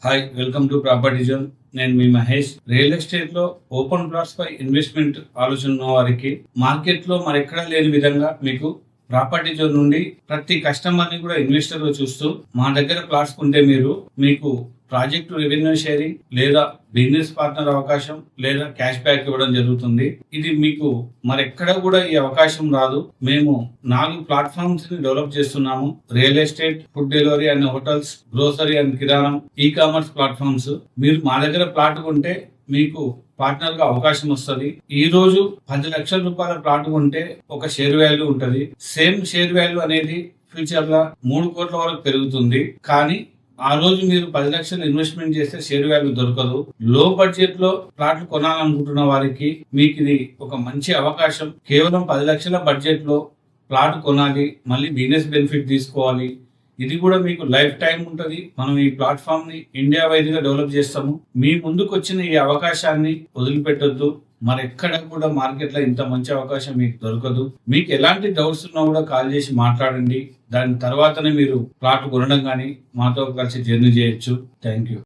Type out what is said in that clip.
Hi, welcome to property zone. నేను మీ Mahesh. Real estate లో open plots పై investment ఆలోచన ఉన్న వారికి మార్కెట్ లో మరెక్కడా లేని విధంగా మీకు ప్రాపర్టీ జోన్ నుండి ప్రతి కస్టమర్ ని కూడా ఇన్వెస్టర్ గా చూస్తూ మా దగ్గర ప్లాట్స్ కొంటే మీకు ప్రాజెక్టు రెవెన్యూ షేరింగ్ లేదా బిజినెస్ పార్ట్నర్ అవకాశం లేదా క్యాష్ బ్యాక్ ఇవ్వడం జరుగుతుంది. ఇది మీకు మరెక్కడ కూడా ఈ అవకాశం రాదు. మేము 4 ప్లాట్ఫామ్స్ ని డెవలప్ చేస్తున్నాము. Real estate, food delivery and hotels, grocery and కిరాణం, ఈ కామర్స్ ప్లాట్ఫామ్స్. మీరు మా దగ్గర ప్లాట్ కొంటే మీకు పార్ట్నర్ గా అవకాశం వస్తుంది. ఈ రోజు 10 లక్షల రూపాయల ప్లాట్ కొంటే ఒక షేర్ వాల్యూ ఉంటది. సేమ్ షేర్ వాల్యూ అనేది ఫ్యూచర్ గా 3 కోట్ల వరకు పెరుగుతుంది. కానీ ఆ రోజు మీరు 10 లక్షలు ఇన్వెస్ట్మెంట్ చేస్తే షేర్ వాల్యూ దొరకదు. లో బడ్జెట్ లో ప్లాట్లు కొనాలనుకుంటున్న వారికి మీకు ఇది ఒక మంచి అవకాశం. కేవలం 10 లక్షల బడ్జెట్ లో ప్లాట్ కొనాలి, మళ్ళీ బిజినెస్ బెనిఫిట్ తీసుకోవాలి. ఇది కూడా మీకు లైఫ్ టైం ఉంటది. మనం ఈ ప్లాట్ఫామ్ ని ఇండియా వైడ్ గా డెవలప్ చేస్తాము. మీ ముందుకు వచ్చిన ఈ అవకాశాన్ని వదిలిపెట్టొద్దు. మరెక్కడ కూడా మార్కెట్ లో ఇంత మంచి అవకాశం మీకు దొరకదు. మీకు ఎలాంటి డౌట్స్ ఉన్నా కూడా కాల్ చేసి మాట్లాడండి. దాని తర్వాతనే మీరు ప్లాట్ కొనడం కానీ మాతో కలిసి జర్నీ చేయొచ్చు. Thank you.